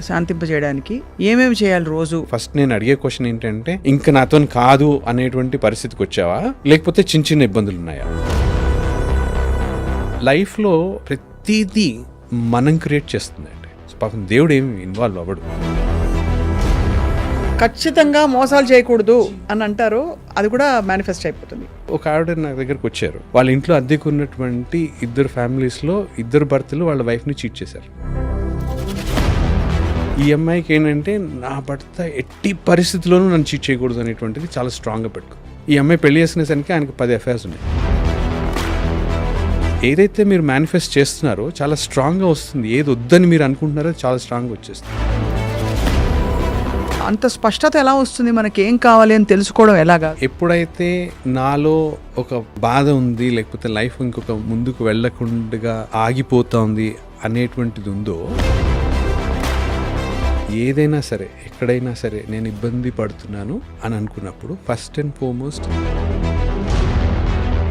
శాంతింపజేయడానికి ఏమేమి చేయాలి రోజు? ఫస్ట్ నేను అడిగే క్వశ్చన్ ఏంటంటే, ఇంకా నాతో కాదు అనేటువంటి పరిస్థితికి వచ్చావా, లేకపోతే చిన్న చిన్న ఇబ్బందులు ఉన్నాయా? లైఫ్లో ప్రతిదీ మనం క్రియేట్ చేస్తుందండి. పాపం దేవుడు ఏమి ఇన్వాల్వ్ అవ్వడు. ఖచ్చితంగా మోసాలు చేయకూడదు అని అంటారు, అది కూడా మేనిఫెస్ట్ అయిపోతుంది. ఒక ఆవిడ నా దగ్గరకు వచ్చారు. వాళ్ళ ఇంట్లో అద్దెకు ఉన్నటువంటి 2 ఫ్యామిలీస్లో 2 భర్తలు వాళ్ళ వైఫ్ని చీట్ చేశారు. ఈ అమ్మాయికి ఏంటంటే, నా భర్త ఎట్టి పరిస్థితుల్లోనూ నన్ను చీట్ చేయకూడదు అనేటువంటిది చాలా స్ట్రాంగ్గా పెట్టుకో. ఈ అమ్మాయి పెళ్లి చేసుకునేసరికి ఆయనకు 10 అఫైర్స్ ఉన్నాయి. ఏదైతే మీరు మేనిఫెస్ట్ చేస్తున్నారో చాలా స్ట్రాంగ్గా వస్తుంది. ఏది వద్దని మీరు అనుకుంటున్నారో చాలా స్ట్రాంగ్గా వచ్చేస్తుంది. అంత స్పష్టత ఎలా వస్తుంది? మనకి ఏం కావాలి అని తెలుసుకోవడం ఎలాగా? ఎప్పుడైతే నాలో ఒక బాధ ఉంది, లేకపోతే లైఫ్ ఇంకొక ముందుకు వెళ్ళకుండా ఆగిపోతుంది అనేటువంటిది ఉందో, ఏదైనా సరే ఎక్కడైనా సరే నేను ఇబ్బంది పడుతున్నాను అని అనుకున్నప్పుడు ఫస్ట్ అండ్ ఫార్మోస్ట్,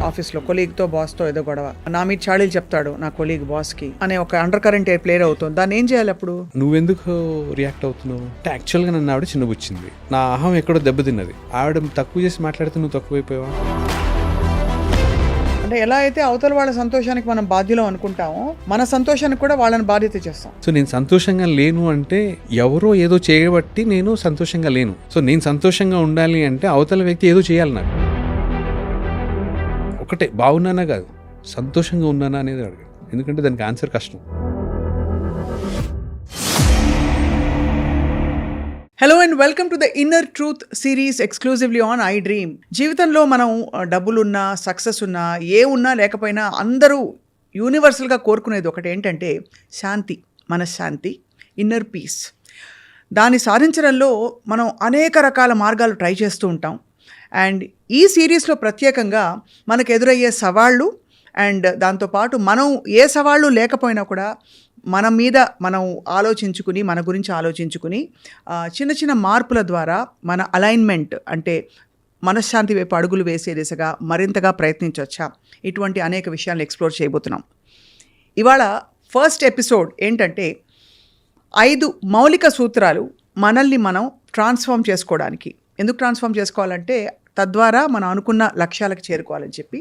ఆఫీస్లో కొలీగ్తో బాస్తో ఏదో గొడవ, నా మీద చాడీలు చెప్తాడు నా కొలీగ్ బాస్కి అనే ఒక అండర్ కరెంట్ ప్లేయర్ అవుతుంది. దాన్ని ఏం చేయాలి అప్పుడు? నువ్వెందుకు రియాక్ట్ అవుతున్నావు? యాక్చువల్గా నన్ను ఆవిడ చిన్నబుచ్చింది, నా అహం ఎక్కడో దెబ్బతిన్నది. ఆవిడ తక్కువ చేసి మాట్లాడితే నువ్వు తక్కువైపోయావా? అంటే ఎలా అయితే అవతల వాళ్ళ సంతోషానికి మనం బాధ్యులం అనుకుంటామో, మన సంతోషానికి కూడా వాళ్ళని బాధ్యత చేస్తాం. సో నేను సంతోషంగా లేను అంటే ఎవరో ఏదో చేయబట్టి నేను సంతోషంగా లేను. సో నేను సంతోషంగా ఉండాలి అంటే అవతల వ్యక్తి ఏదో చేయాలి. నాకు ఒకటే, బాగున్నానా కాదు, సంతోషంగా ఉన్నానా అనేది అడగదు. ఎందుకంటే దానికి ఆన్సర్ కష్టం. Hello and welcome to the inner truth series exclusively on I dream. జీవితంలో మనం డబ్బులున్నా, సక్సెస్ ఉన్నా, ఏ ఉన్నా లేకపోయినా అందరూ యూనివర్సల్గా కోరుకునేది ఒకటి ఏంటంటే శాంతి, మనశ్శాంతి, ఇన్నర్ పీస్. దాన్ని సాధించడంలో మనం అనేక రకాల మార్గాలు ట్రై చేస్తూ ఉంటాం. అండ్ ఈ సిరీస్లో ప్రత్యేకంగా మనకు ఎదురయ్యే సవాళ్ళు అండ్ దాంతోపాటు మనం ఏ సవాళ్ళు లేకపోయినా కూడా మన మీద మనం ఆలోచించుకుని, మన గురించి ఆలోచించుకుని చిన్న చిన్న మార్పుల ద్వారా మన అలైన్మెంట్ అంటే మనశ్శాంతి వైపు అడుగులు వేసే దిశగా మరింతగా ప్రయత్నించవచ్చా, ఇటువంటి అనేక విషయాలను ఎక్స్ప్లోర్ చేయబోతున్నాం. ఇవాళ ఫస్ట్ ఎపిసోడ్ ఏంటంటే 5 మౌలిక సూత్రాలు మనల్ని మనం ట్రాన్స్ఫార్మ్ చేసుకోవడానికి. ఎందుకు ట్రాన్స్ఫార్మ్ చేసుకోవాలంటే తద్వారా మనం అనుకున్న లక్ష్యాలకు చేరుకోవాలని చెప్పి.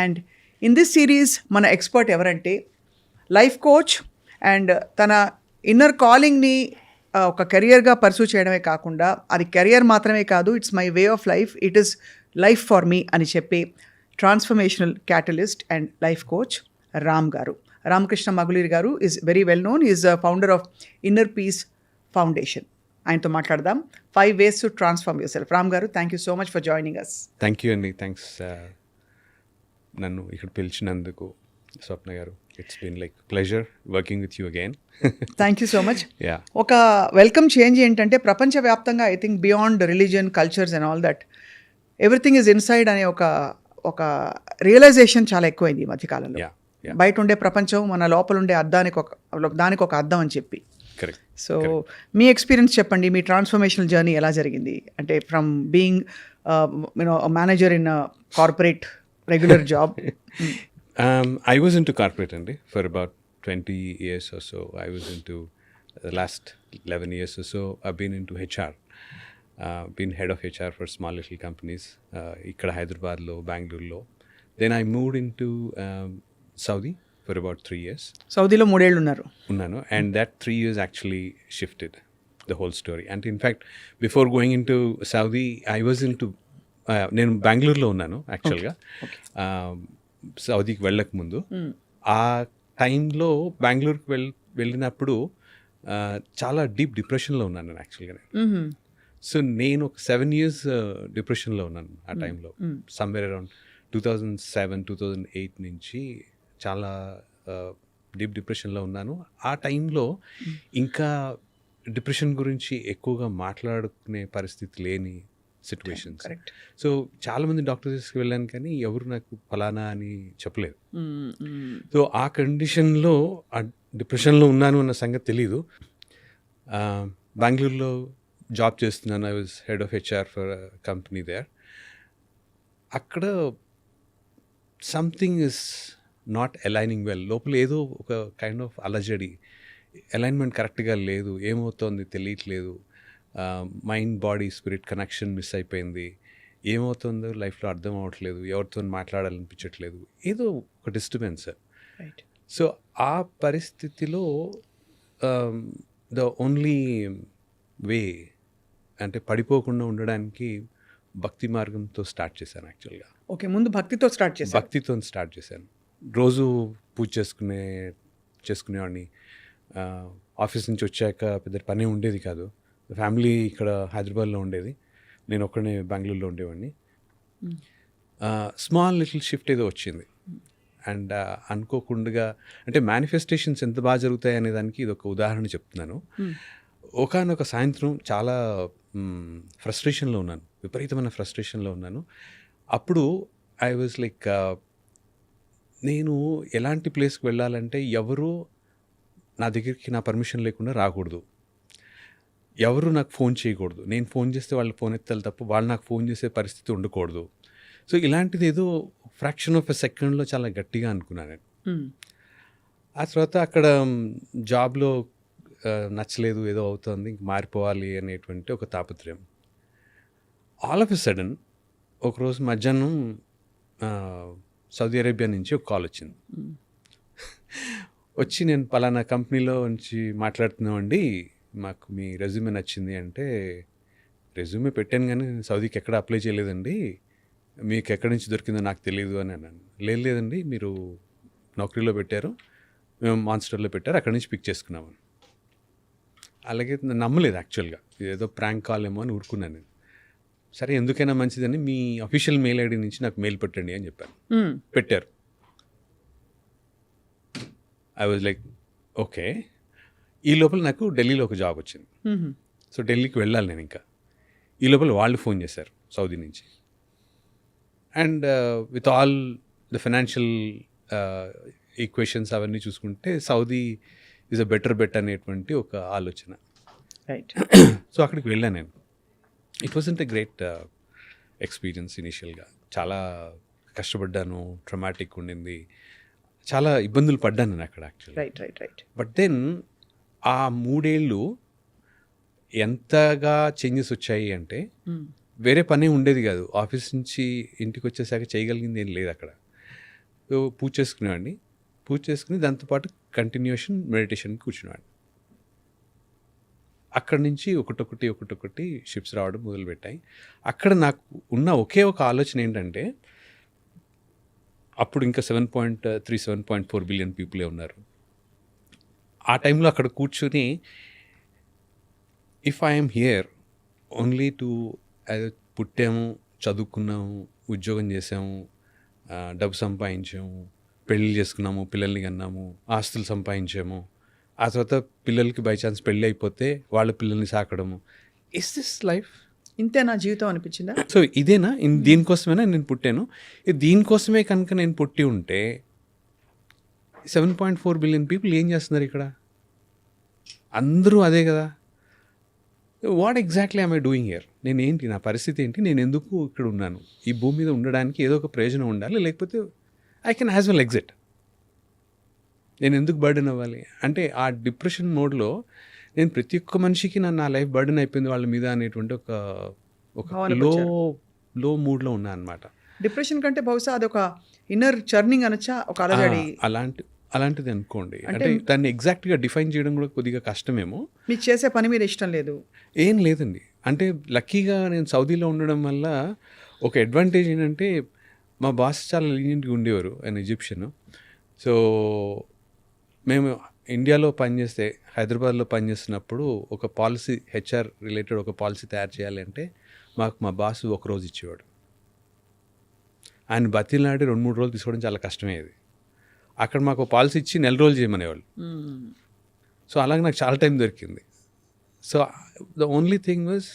అండ్ ఇన్ దిస్ సిరీస్ మన ఎక్స్పర్ట్ ఎవరంటే లైఫ్ కోచ్. అండ్ తన ఇన్నర్ కాలింగ్ని ఒక కెరియర్గా పర్సూ చేయడమే కాకుండా, అది కెరియర్ మాత్రమే కాదు, it's my way of life, it is life for me అని చెప్పి transformational catalyst and life coach Ram గారు, రామకృష్ణ మగులీర్ గారు is very well known. Is founder of inner peace foundation. ఆయనతో మాట్లాడదాం. 5 ways to transform yourself. Ram గారు, thank you so much for joining us. Thank you అండి. Thanks నన్ను ఇక్కడ పిలిచినందుకు Swapna garu. It's been like pleasure working with you again. Thank you so much. Yeah, ఒక welcome change ఏంటంటే ప్రపంచవ్యాప్తంగా I think beyond religion, cultures and all that everything is inside అనే ఒక realisation చాలా ఎక్కువైంది ఈ మధ్యకాలంలో. బయట ఉండే ప్రపంచం మన లోపల ఉండే దానికి ఒక అద్దం అని చెప్పి. సో మీ ఎక్స్పీరియన్స్ చెప్పండి, మీ ట్రాన్స్ఫర్మేషనల్ జర్నీ ఎలా జరిగింది? అంటే from being manager in corporate regular job. I was into corporate for about 20 years or so. I was into the last 11 years or so. I've been into HR. Been head of HR for small little companies. Ikkada Hyderabad lo, Bangalore lo. Then I moved into Saudi for about 3 years. సౌదీలో 3 ఏళ్ళు ఉన్నాను. And that 3 years actually shifted the whole story. And in fact, before going into Saudi, I was into నేను బెంగళూరులో ఉన్నాను యాక్చువల్గా. సౌదీకి వెళ్ళక ముందు ఆ టైంలో బెంగళూరుకి వెళ్ళినప్పుడు చాలా డీప్ డిప్రెషన్లో ఉన్నాను నేను యాక్చువల్గా. సో నేను ఒక 7 years డిప్రెషన్లో ఉన్నాను ఆ టైంలో. సమ్వేర్ అరౌండ్ 2007-2008 నుంచి చాలా డీప్ డిప్రెషన్లో ఉన్నాను. ఆ టైంలో ఇంకా డిప్రెషన్ గురించి ఎక్కువగా మాట్లాడుకునే పరిస్థితి లేని సిచ్యువేషన్స్. సో చాలామంది డాక్టర్స్కి వెళ్ళాను కానీ ఎవరు నాకు ఫలానా అని చెప్పలేదు. సో ఆ కండిషన్లో ఆ డిప్రెషన్లో ఉన్నాను అన్న సంగతి తెలీదు. బెంగళూరులో జాబ్ చేస్తున్నాను. I was head of HR for company there. అక్కడ something is not aligning well. లోపల ఏదో ఒక కైండ్ ఆఫ్ అలజడి, అలైన్మెంట్ కరెక్ట్గా లేదు, ఏమవుతోంది తెలియట్లేదు, mind body spirit connection miss అయిపోయింది, ఏమవుతుందో లైఫ్లో అర్థం అవ్వట్లేదు, ఎవరితో మాట్లాడాలనిపించట్లేదు, ఏదో ఒక డిస్టర్బెన్స్. రైట్. సో ఆ పరిస్థితిలో ద ఓన్లీ వే అంటే పడిపోకుండా ఉండడానికి భక్తి మార్గంతో స్టార్ట్ చేశాను యాక్చువల్గా. ఓకే. ముందు భక్తితో స్టార్ట్ చేశారు. భక్తితో స్టార్ట్ చేశాను. రోజు పూజ చేసుకునేవాడిని. ఆఫీస్ నుంచి వచ్చాక పెద్ద పని ఉండేది కాదు. ఫ్యామిలీ ఇక్కడ హైదరాబాద్లో ఉండేది, నేను ఒక్కడే బెంగళూరులో ఉండేవాడిని. స్మాల్ లిటిల్ షిఫ్ట్ ఏదో వచ్చింది. అండ్ అనుకోకుండా అంటే మేనిఫెస్టేషన్స్ ఎంత బాగా జరుగుతాయి అనే దానికి ఇది ఒక ఉదాహరణ చెప్తున్నాను. ఒకానొక సాయంత్రం చాలా ఫ్రస్ట్రేషన్లో ఉన్నాను, విపరీతమైన ఫ్రస్ట్రేషన్లో ఉన్నాను. అప్పుడు ఐ వాజ్ లైక్, నేను ఎలాంటి ప్లేస్కి వెళ్ళాలంటే ఎవరు నా దగ్గరికి నా పర్మిషన్ లేకుండా రాకూడదు, ఎవరు నాకు ఫోన్ చేయకూడదు, నేను ఫోన్ చేస్తే వాళ్ళు ఫోన్ ఎత్తాలి తప్ప వాళ్ళు నాకు ఫోన్ చేసే పరిస్థితి ఉండకూడదు. సో ఇలాంటిది ఏదో ఫ్రాక్షన్ ఆఫ్ ఎ సెకండ్లో చాలా గట్టిగా అనుకున్నాను నేను. ఆ తర్వాత అక్కడ జాబ్లో నచ్చలేదు, ఏదో అవుతుంది, ఇంక మారిపోవాలి అనేటువంటి ఒక తాపత్రయం. ఆల్ ఆఫ్ ఎ సడన్ ఒకరోజు మధ్యాహ్నం సౌదీ అరేబియా నుంచి ఒక కాల్ వచ్చింది. వచ్చి, నేను పలానా కంపెనీలో నుంచి మాట్లాడుతున్నామండి, మాకు మీ రెజ్యూమే నచ్చింది అంటే, రెజ్యూమే పెట్టాను కానీ సౌదీకి ఎక్కడ అప్లై చేయలేదండి, మీకు ఎక్కడి నుంచి దొరికిందో నాకు తెలియదు అని అన్నాను. లేదండి, మీరు నౌకరీలో పెట్టారు, మేము మాన్స్టర్లో పెట్టారు, అక్కడి నుంచి పిక్ చేసుకున్నామని. అలాగే నమ్మలేదు యాక్చువల్గా, ఏదో ప్రాంక్ కాల్ ఏమో అని ఊరుకున్నాను నేను. సరే ఎందుకైనా మంచిదని మీ అఫీషియల్ మెయిల్ ఐడి నుంచి నాకు మెయిల్ పెట్టండి అని చెప్పాను. పెట్టారు. I was like okay. ఈ లోపల నాకు ఢిల్లీలో ఒక జాబ్ వచ్చింది. సో ఢిల్లీకి వెళ్ళాలి నేను ఇంకా. ఈ లోపల వాళ్ళు ఫోన్ చేశారు సౌదీ నుంచి. And with all the financial equations అవన్నీ చూసుకుంటే Saudi is a better bet అనేటువంటి ఒక ఆలోచన. రైట్. సో అక్కడికి వెళ్ళాను నేను. It wasn't a great experience ఇనీషియల్గా. చాలా కష్టపడ్డాను, ట్రమాటిక్ ఉండింది, చాలా ఇబ్బందులు పడ్డాను నేను అక్కడ actually. Right right right. But then ఆ 3 ఏళ్ళు ఎంతగా చేంజెస్ వచ్చాయి అంటే, వేరే పని ఉండేది కాదు. ఆఫీస్ నుంచి ఇంటికి వచ్చేసాక చేయగలిగింది ఏం లేదు అక్కడ. సో పూజ చేసుకునేవాడిని, పూజ చేసుకుని దాంతోపాటు కంటిన్యూషన్ మెడిటేషన్కి కూర్చునేవాడిని. అక్కడి నుంచి ఒకటొకటి షిప్స్ రావడం మొదలుపెట్టాయి. అక్కడ నాకు ఉన్న ఒకే ఒక ఆలోచన ఏంటంటే, అప్పుడు ఇంకా 7.4 బిలియన్ పీపులే ఉన్నారు. ఆ టైంలో అక్కడ కూర్చొని, if I'm here only to, పుట్టాము, చదువుకున్నాము, ఉద్యోగం చేసాము, డబ్బు సంపాదించాము, పెళ్ళి చేసుకున్నాము, పిల్లల్ని కన్నాము, ఆస్తులు సంపాదించాము, ఆ తర్వాత పిల్లలకి బై ఛాన్స్ పెళ్ళి అయిపోతే వాళ్ళ పిల్లల్ని సాకడము, ఇస్ దిస్ లైఫ్? ఇంతే నా జీవితం అనిపించిందా? సో ఇదేనా, దీనికోసమేనా నేను పుట్టాను? దీనికోసమే కనుక నేను పుట్టి ఉంటే 7.4 బిలియన్ పీపుల్ ఏం చేస్తున్నారు ఇక్కడ? అందరూ అదే కదా. What exactly I'm I doing here? నేనేంటి, నా పరిస్థితి ఏంటి, నేను ఎందుకు ఇక్కడ ఉన్నాను? ఈ భూమి మీద ఉండడానికి ఏదో ఒక ప్రయోజనం ఉండాలి, లేకపోతే I can as well exit. నేను ఎందుకు బర్డెన్ అవ్వాలి? అంటే ఆ డిప్రెషన్ మోడ్లో నేను ప్రతి ఒక్క మనిషికి నా లైఫ్ బర్డెన్ అయిపోయింది వాళ్ళ మీద అనేటువంటి ఒక లో మూడ్లో ఉన్నా అనమాట. డిప్రెషన్ కంటే బహుశా అదొక ఇన్నర్ చర్నింగ్ అనొచ్చా, ఒక అలజడి అలాంటిది అనుకోండి. అంటే దాన్ని ఎగ్జాక్ట్గా డిఫైన్ చేయడం కూడా కొద్దిగా కష్టమేమో. మీకు చేసే పని మీద ఇష్టం లేదు? ఏం లేదండి. అంటే లక్కీగా నేను సౌదీలో ఉండడం వల్ల ఒక అడ్వాంటేజ్ ఏంటంటే, మా బాస్ చాలా లీనియంట్గా ఉండేవారు, ఆయన ఈజిప్షియన్. సో మేము ఇండియాలో పనిచేస్తే, హైదరాబాద్లో పనిచేస్తున్నప్పుడు ఒక పాలసీ, హెచ్ఆర్ రిలేటెడ్ ఒక పాలసీ తయారు చేయాలి అంటే మాకు మా బాస్ ఒకరోజు ఇచ్చేవాడు. ఆయన బతిలాడి 2-3 రోజులు తీసుకోవడం చాలా కష్టమయ్యేది. అక్కడ మాకు పాలసీ ఇచ్చి 4 రోజులు చేయమనేవాళ్ళు. సో అలాగే నాకు చాలా టైం దొరికింది. So the only thing was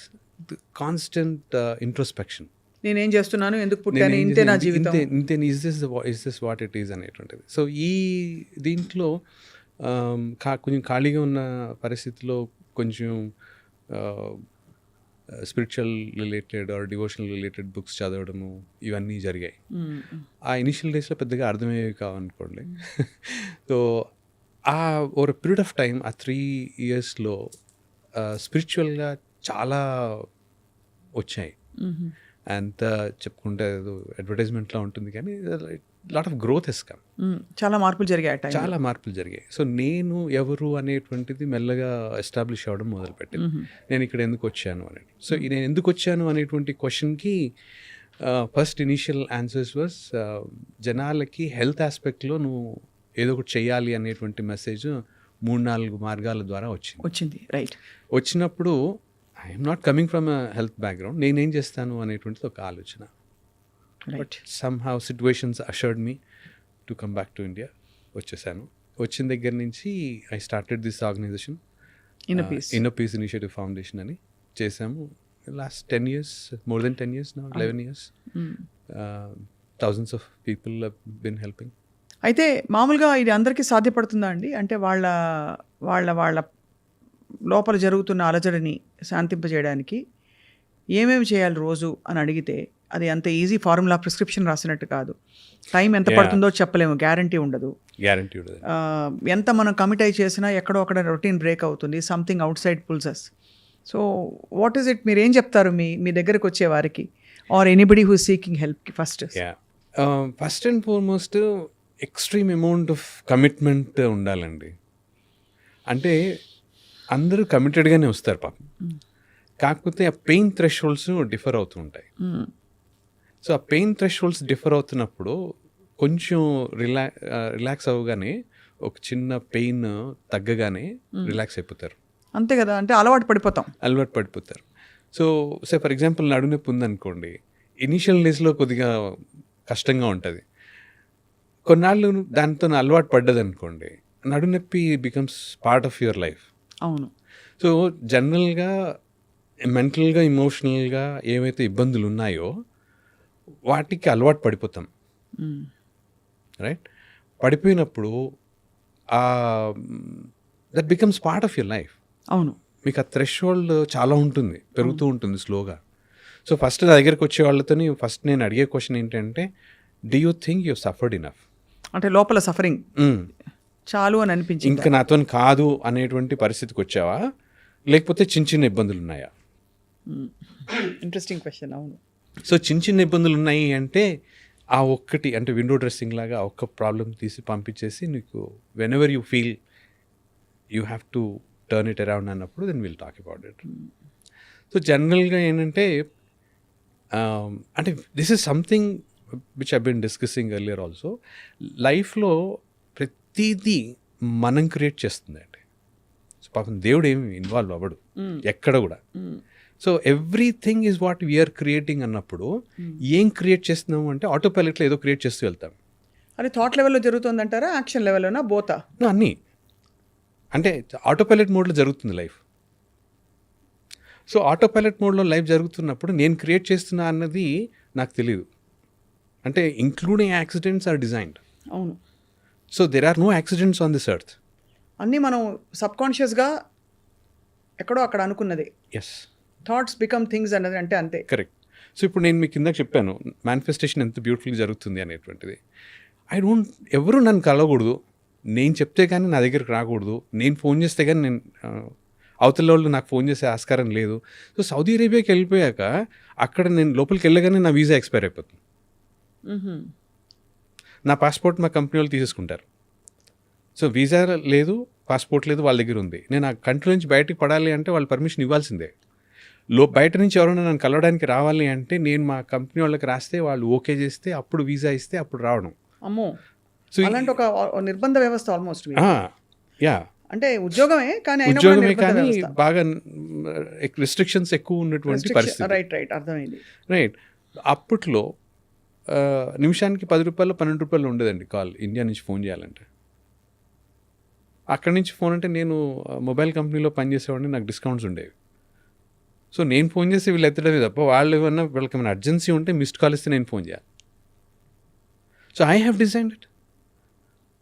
the constant introspection. నేనేం చేస్తున్నాను, ఎందుకు పుట్టాను, ఇంతే నా జీవితం, ఇంతే, is this what it is అనేటువంటిది. సో ఈ దీంట్లో కొంచెం ఖాళీగా ఉన్న పరిస్థితిలో కొంచెం spiritual related or devotional related books చదవడము ఇవన్నీ జరిగాయి. ఆ ఇనిషియల్ డేస్లో పెద్దగా అర్థమయ్యేవి కావనుకోండి. So over period of time ఆ 3 ఇయర్స్లో స్పిరిచువల్గా చాలా వచ్చాయి. అంత చెప్పుకుంటే అడ్వర్టైజ్మెంట్లో ఉంటుంది కానీ lot of growth has come. చాలా మార్పులు జరిగాయి ఆ టైంలో. చాలా మార్పులు జరిగాయి. సో నేను ఎవరు అనేటువంటిది మెల్లగా ఎస్టాబ్లిష్ అవ్వడం మొదలుపెట్టింది. నేను ఇక్కడ ఎందుకు వచ్చాను అనేది. సో నేను ఎందుకు వచ్చాను అనేటువంటి క్వశ్చన్కి ఫస్ట్ ఇనీషియల్ ఆన్సర్స్ వాస్ జనాలకి హెల్త్ ఆస్పెక్ట్లో నువ్వు ఏదో ఒకటి చెయ్యాలి అనేటువంటి మెసేజ్ 3-4 మార్గాల ద్వారా వచ్చింది. రైట్. వచ్చినప్పుడు I'm not coming from a health background, నేనేం చేస్తాను అనేటువంటిది ఒక ఆలోచన. But somehow situations ushered me to come back to India. వచ్చేసాను. వచ్చిన దగ్గర నుంచి I started this organisation inner peace initiative foundation అని చేసాము. Last 10 years, more than 10 years now, 11 years. Thousands of people have been helping. అయితే మామూలుగా ఇది అందరికీ సాధ్యపడుతుందా అండి? అంటే వాళ్ళ వాళ్ళ వాళ్ళ లోపల జరుగుతున్న అలజడిని శాంతింపజేయడానికి ఏమేమి చేయాలి రోజు అని అడిగితే అది అంత ఈజీ ఫార్ములా ప్రిస్క్రిప్షన్ రాసినట్టు కాదు. టైం ఎంత పడుతుందో చెప్పలేము, గ్యారంటీ ఉండదు. ఎంత మనం కమిట్ అయి చేసినా ఎక్కడో అక్కడ రొటీన్ బ్రేక్ అవుతుంది, something outside pulses. So what is it, మీరు ఏం చెప్తారు మీ దగ్గరకు వచ్చే వారికి ఆర్ ఎనీబడి హూ సీకింగ్ హెల్ప్కి? First and foremost extreme amount of commitment ఉండాలండి. అంటే అందరూ కమిటెడ్గానే వస్తారు పాపం, కాకపోతే ఆ పెయిన్ థ్రెషోల్డ్స్ డిఫర్ అవుతూ ఉంటాయి. సో ఆ పెయిన్ థ్రెషోల్డ్స్ డిఫర్ అవుతున్నప్పుడు కొంచెం రిలాక్స్ అవ్వగానే ఒక చిన్న పెయిన్ తగ్గగానే రిలాక్స్ అయిపోతారు. అంతే కదా, అంటే అలవాటు పడిపోతారు. సో ఫర్ ఎగ్జాంపుల్ నడునొప్పి ఉందనుకోండి, ఇనీషియల్ డేస్లో కొద్దిగా కష్టంగా ఉంటుంది. కొన్నాళ్ళు దాంతో అలవాటు పడ్డదనుకోండి, నడునొప్పి becomes part of your life. అవును. సో జనరల్గా మెంటల్గా ఇమోషనల్గా ఏవైతే ఇబ్బందులు ఉన్నాయో వాటికి అలవాటు పడిపోతాం. రైట్. పడిపోయినప్పుడు that becomes part of your life. అవును. మీకు ఆ థ్రెషోల్డ్ చాలా ఉంటుంది, పెరుగుతూ ఉంటుంది స్లోగా. సో ఫస్ట్ నా దగ్గరికి వచ్చే వాళ్ళతో ఫస్ట్ నేను అడిగే క్వశ్చన్ ఏంటంటే, do you think you suffered enough? అంటే లోపల సఫరింగ్ చాలు అని అనిపించింది, ఇంకా నాతో కాదు అనేటువంటి పరిస్థితికి వచ్చావా, లేకపోతే చిన్న చిన్న ఇబ్బందులు ఉన్నాయా? Interesting question. అవును. సో చిన్న చిన్న ఇబ్బందులు ఉన్నాయి అంటే ఆ ఒక్కటి, అంటే విండో డ్రెస్సింగ్ లాగా ఒక్క ప్రాబ్లం తీసి పంపించేసి నీకు whenever you feel you have to turn it around అన్నప్పుడు then will talk about it. So జనరల్గా ఏంటంటే అంటే this is something which I been discussing earlier also. లైఫ్లో ప్రతిదీ మనం క్రియేట్ చేస్తుంది అండి. సో పాపం దేవుడు ఏమి ఇన్వాల్వ్ అవ్వడు ఎక్కడ కూడా. So everything is what we are creating అన్నప్పుడు ఏం క్రియేట్ చేస్తున్నాము అంటే ఆటో పైలట్లో ఏదో క్రియేట్ చేస్తూ వెళ్తాం. అది థాట్ లెవెల్లో జరుగుతుందంటారా, యాక్షన్ లెవెల్లోనా, బోతా? అన్నీ. అంటే ఆటో పైలట్ మోడ్లో జరుగుతుంది లైఫ్. సో ఆటో పైలట్ మోడ్లో లైఫ్ జరుగుతున్నప్పుడు నేను క్రియేట్ చేస్తున్నా అన్నది నాకు తెలియదు. అంటే ఇంక్లూడింగ్ యాక్సిడెంట్స్ ఆర్ డిజైన్డ్. అవును. So there are no accidents on this earth. అన్నీ మనం సబ్కాన్షియస్గా ఎక్కడో అక్కడ అనుకున్నది. ఎస్, థాట్స్ బికమ్ థింగ్స్ అన్నది అంటే అంతే. కరెక్ట్. సో ఇప్పుడు నేను మీకు కింద చెప్పాను మేనిఫెస్టేషన్ ఎంత బ్యూటిఫుల్గా జరుగుతుంది అనేటువంటిది. ఎవరు నన్ను కలవకూడదు, నేను చెప్తే కానీ నా దగ్గరికి రాకూడదు, నేను ఫోన్ చేస్తే కానీ నేను అవతల వాళ్ళు నాకు ఫోన్ చేసే ఆస్కారం లేదు. సో సౌదీ అరేబియాకి వెళ్ళిపోయాక అక్కడ నేను లోపలికి వెళ్ళగానే నా వీసా ఎక్స్పైర్ అయిపోతుంది. నా పాస్పోర్ట్ మా కంపెనీ వాళ్ళు తీసేసుకుంటారు. సో వీసా లేదు, పాస్పోర్ట్ లేదు, వాళ్ళ దగ్గర ఉంది. నేను ఆ కంట్రీ నుంచి బయటకు పడాలి అంటే వాళ్ళు పర్మిషన్ ఇవ్వాల్సిందే. బయట నుంచి ఎవరైనా నన్ను కలవడానికి రావాలి అంటే నేను మా కంపెనీ వాళ్ళకి రాస్తే వాళ్ళు ఓకే చేస్తే అప్పుడు వీసా ఇస్తే అప్పుడు రావడం. అమ్మో, సో అలాంటి ఒక నిర్బంధ వ్యవస్థ ఆల్మోస్ట్. యా, అంటే ఉద్యోగమే కానీ బాగా రిస్ట్రిక్షన్స్ ఎక్కువ ఉన్నటువంటి పరిస్థితి. రైట్, అర్థమైంది. రైట్. అప్పట్లో నిమిషానికి 10 రూపాయలు 12 రూపాయలు ఉండేదండి కాల్ ఇండియా నుంచి ఫోన్ చేయాలంటే. అక్కడి నుంచి ఫోన్ అంటే నేను మొబైల్ కంపెనీలో పనిచేసేవాడిని, నాకు డిస్కౌంట్స్ ఉండేవి. సో నేను ఫోన్ చేసి వీళ్ళు ఎత్తడమే తప్ప వాళ్ళకి ఏమైనా అర్జెన్సీ ఉంటే మిస్డ్ కాల్ ఇస్తే నేను ఫోన్ చేయాలి. So I have designed it.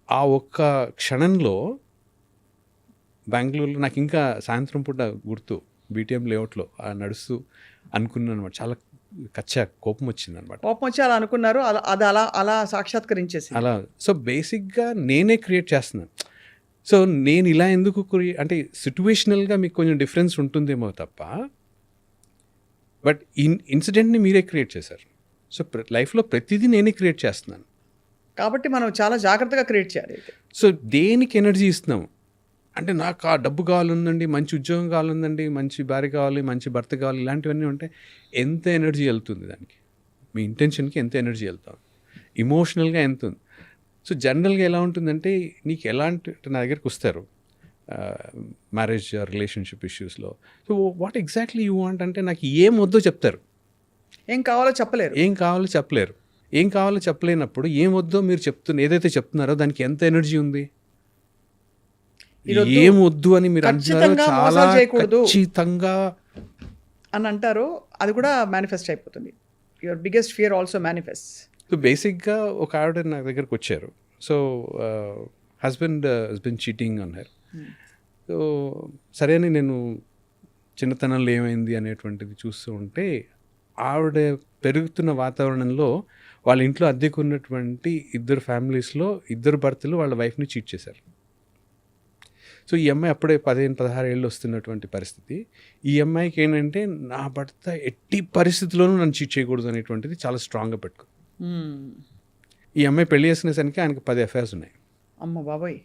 ఆ ఒక్క క్షణంలో బెంగళూరులో నాకు ఇంకా సాయంత్రం పూట గుర్తు, బీటీఎం లేఅవుట్లో నడుస్తూ అనుకున్నాను అనమాట. చాలా కోపం వచ్చింది అనమాట. కోపం వచ్చి అలా అనుకున్నారు, అది అలా సాక్షాత్కరించేసి అలా. సో బేసిక్గా నేనే క్రియేట్ చేస్తున్నాను. సో నేను ఇలా ఎందుకు అంటే సిట్యువేషనల్గా మీకు కొంచెం డిఫరెన్స్ ఉంటుందేమో తప్ప, బట్ ఇన్సిడెంట్ని మీరే క్రియేట్ చేశారు. సో లైఫ్లో ప్రతిదీ నేనే క్రియేట్ చేస్తున్నాను. కాబట్టి మనం చాలా జాగ్రత్తగా క్రియేట్ చేయాలి అయితే. సో దేనికి ఎనర్జీ ఇస్తున్నాము అంటే, నాకు ఆ డబ్బు కావాలందండి, మంచి ఉద్యోగం కావాలందండి, మంచి భార్య కావాలి, మంచి భర్త కావాలి, ఇలాంటివన్నీ ఉంటే ఎంత ఎనర్జీ వెళ్తుంది దానికి? మీ ఇంటెన్షన్కి ఎంత ఎనర్జీ వెళ్తాం, ఇమోషనల్గా ఎంత ఉంది. సో జనరల్గా ఎలా ఉంటుందంటే, నీకు ఎలాంటి నా దగ్గరికి వస్తారు మ్యారేజ్ రిలేషన్షిప్ ఇష్యూస్లో. So what exactly you want అంటే, నాకు ఏం వద్దో చెప్తారు, ఏం కావాలో చెప్పలేరు. ఏం కావాలో చెప్పలేరు. ఏం కావాలో చెప్పలేనప్పుడు ఏం వద్దో మీరు ఏదైతే చెప్తున్నారో దానికి ఎంత ఎనర్జీ ఉంది? ఏం వద్దు అని మీరు అంటున్నారో ఖచ్చితంగా చాలా మోసాలు చేయకూడదు ఖచ్చితంగా అని అంటారు, అది కూడా మేనిఫెస్ట్ అయిపోతుంది. Your biggest fear also manifest. So బేసిక్గా ఒక ఆవిడ నా దగ్గరకు వచ్చారు. సో హస్బెండ్ చీటింగ్ అన్నారు. సో సరే అని నేను చిన్నతనంలో ఏమైంది అనేటువంటిది చూస్తూ ఉంటే, ఆవిడ పెరుగుతున్న వాతావరణంలో వాళ్ళ ఇంట్లో అద్దెకు ఉన్నటువంటి 2 ఫ్యామిలీస్లో 2 భర్తలు వాళ్ళ వైఫ్ని చీట్ చేశారు. సో ఈ అమ్మాయి అప్పుడే 15-16 ఏళ్ళు వస్తున్నటువంటి పరిస్థితి. ఈ అమ్మాయికి ఏంటంటే, నా భర్త ఎట్టి పరిస్థితుల్లోనూ నన్ను చీట్ చేయకూడదు అనేటువంటిది చాలా స్ట్రాంగ్గా పెట్టుకో. ఈ అమ్మాయి పెళ్లి చేసుకునేసరికి ఆయనకి 10 అఫైర్స్ ఉన్నాయి. అమ్మ బాబాయ్.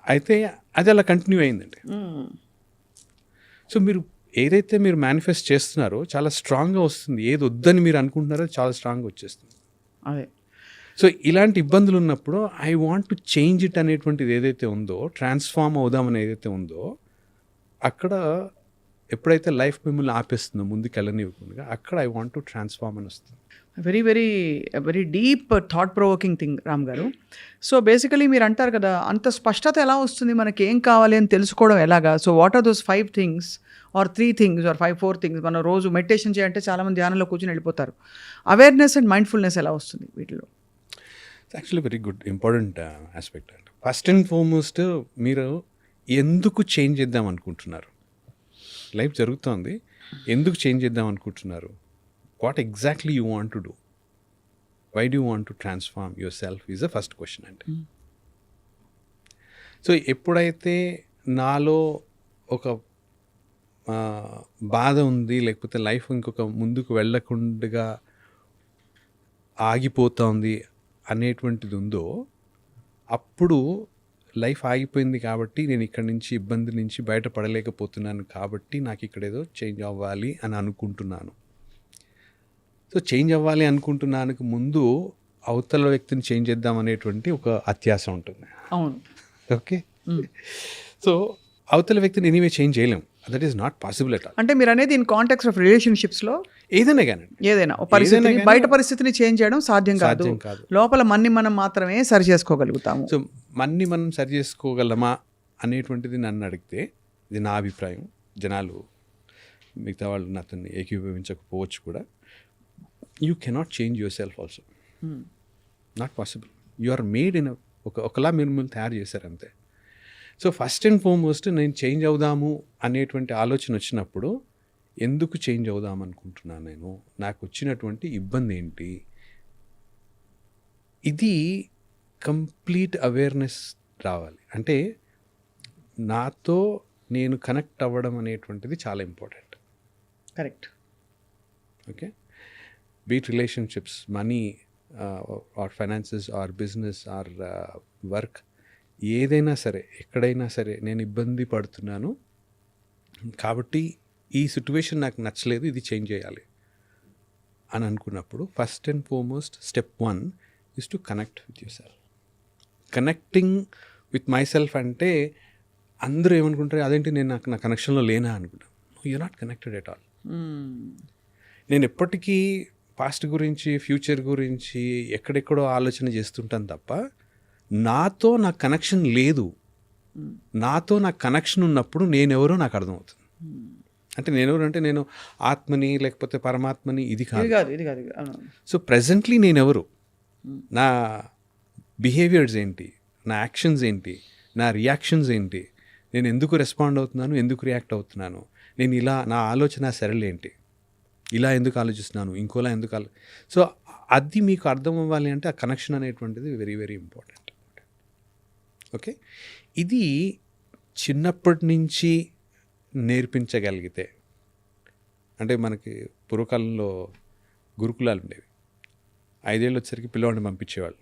అయితే అది అలా కంటిన్యూ అయిందండి. సో మీరు ఏదైతే మీరు మేనిఫెస్ట్ చేస్తున్నారో చాలా స్ట్రాంగ్గా వస్తుంది. ఏది వద్దని మీరు అనుకుంటున్నారో చాలా స్ట్రాంగ్గా వచ్చేస్తుంది. అదే. సో ఇలాంటి ఇబ్బందులు ఉన్నప్పుడు I want to change it అనేటువంటిది ఏదైతే ఉందో, ట్రాన్స్ఫార్మ్ అవుదామని ఏదైతే ఉందో, అక్కడ ఎప్పుడైతే లైఫ్ మిమ్మల్ని ఆపేస్తుందో ముందుకు వెళ్ళనివ్వకుండా, అక్కడ ఐ వాంట్ టు ట్రాన్స్ఫార్మ్ అని వస్తుంది. Very very very deep thought provoking thing Ram గారు. సో బేసికలీ మీరు అంటారు కదా, అంత స్పష్టత ఎలా వస్తుంది, మనకి ఏం కావాలి అని తెలుసుకోవడం ఎలాగా? So what are those 5 things are 3 things are 4 things? మనం రోజు మెడిటేషన్ చేయాలంటే చాలామంది ధ్యానంలో కూర్చొని వెళ్ళిపోతారు. అవేర్నెస్ అండ్ మైండ్ఫుల్నెస్ ఎలా వస్తుంది వీటిలో? Actually very good important aspect అండి. ఫస్ట్ అండ్ ఫార్మోస్ట్, మీరు ఎందుకు చేంజ్ చేద్దాం అనుకుంటున్నారు? లైఫ్ జరుగుతోంది, ఎందుకు చేంజ్ చేద్దాం అనుకుంటున్నారు? What exactly you want to do? Why do want to transform yourself is the first question అండి. సో ఎప్పుడైతే నాలో ఒక బాధ ఉంది, లేకపోతే లైఫ్ ఇంకొక ముందుకు వెళ్ళకుండా ఆగిపోతుంది అనేటువంటిది ఉందో, అప్పుడు లైఫ్ ఆగిపోయింది కాబట్టి నేను ఇక్కడి నుంచి ఇబ్బంది నుంచి బయటపడలేకపోతున్నాను, కాబట్టి నాకు ఇక్కడ ఏదో చేంజ్ అవ్వాలి అని అనుకుంటున్నాను. సో చేంజ్ అవ్వాలి అనుకుంటున్నానికి ముందు అవతల వ్యక్తిని చేంజ్ చేద్దాం అనేటువంటి ఒక అత్యాశ ఉంటుంది. అవును. ఓకే. సో అవతల వ్యక్తిని ఎనీవే చేంజ్ చేయలేము. That is not possible at all. అంటే మీరు అనేది ఇన్ కాంటెక్స్ట్ ఆఫ్ రిలేషన్షిప్స్లో ఏదైనా కానీ, ఏదైనా పరిస్థితిని, బయట పరిస్థితిని చేంజ్ చేయడం సాధ్యం కాదు. లోపల మన్ని మనం మాత్రమే సరి చేసుకోగలుగుతాము. సో మన్ని మనం సరి చేసుకోగలమా అనేటువంటిది నన్ను అడిగితే, ఇది నా అభిప్రాయం. జనాలు, మిగతా వాళ్ళు నాతో ఏకీభవించకపోవచ్చు కూడా. You cannot change yourself also. Not possible. You are made in ఒకలా మిమ్మల్ని తయారు చేశారు అంతే. సో ఫస్ట్ అండ్ ఫార్మోస్ట్, నేను చేంజ్ అవుదాము అనేటువంటి ఆలోచన వచ్చినప్పుడు, ఎందుకు చేంజ్ అవుదాం అనుకుంటున్నాను నేను, నాకు వచ్చినటువంటి ఇబ్బంది ఏంటి, ఇది కంప్లీట్ అవేర్నెస్ రావాలి. అంటే నాతో నేను కనెక్ట్ అవ్వడం అనేటువంటిది చాలా important. Correct. Okay. Be it relationships, money or finances or business or work, ఏదైనా సరే, ఎక్కడైనా సరే నేను ఇబ్బంది పడుతున్నాను కాబట్టి ఈ సిట్యువేషన్ నాకు నచ్చలేదు, ఇది చేంజ్ చేయాలి అని అనుకున్నప్పుడు, first and foremost step 1 is to connect with your self. Connecting with my self అంటే అందరూ ఏమనుకుంటారు, అదేంటి నేను నా కనెక్షన్లో లేనా అనుకుంటాను. You not connected at all. నేను ఎప్పటికీ పాస్ట్ గురించి, ఫ్యూచర్ గురించి ఎక్కడెక్కడో ఆలోచన చేస్తుంటాను తప్ప, నాతో నాకు కనెక్షన్ లేదు. నాతో నాకు కనెక్షన్ ఉన్నప్పుడు నేనెవరో నాకు అర్థమవుతుంది. అంటే నేనెవరు అంటే, నేను ఆత్మని లేకపోతే పరమాత్మని, ఇది కాదు. సో ప్రజెంట్లీ నేనెవరు, నా బిహేవియర్స్ ఏంటి, నా యాక్షన్స్ ఏంటి, నా రియాక్షన్స్ ఏంటి, నేను ఎందుకు రెస్పాండ్ అవుతున్నాను, ఎందుకు రియాక్ట్ అవుతున్నాను, నేను ఇలా, నా ఆలోచన సరళేంటి, ఇలా ఎందుకు ఆలోచిస్తున్నాను, ఇంకోలా ఎందుకు సో అది మీకు అర్థం అవ్వాలి అంటే ఆ కనెక్షన్ అనేటువంటిది వెరీ వెరీ ఇంపార్టెంట్. ఓకే, ఇది చిన్నప్పటి నుంచి నేర్పించగలిగితే, అంటే మనకి పూర్వకాలంలో గురుకులాలు ఉండేవి. 5 ఏళ్ళు వచ్చేసరికి పిల్లవాడిని పంపించేవాళ్ళు.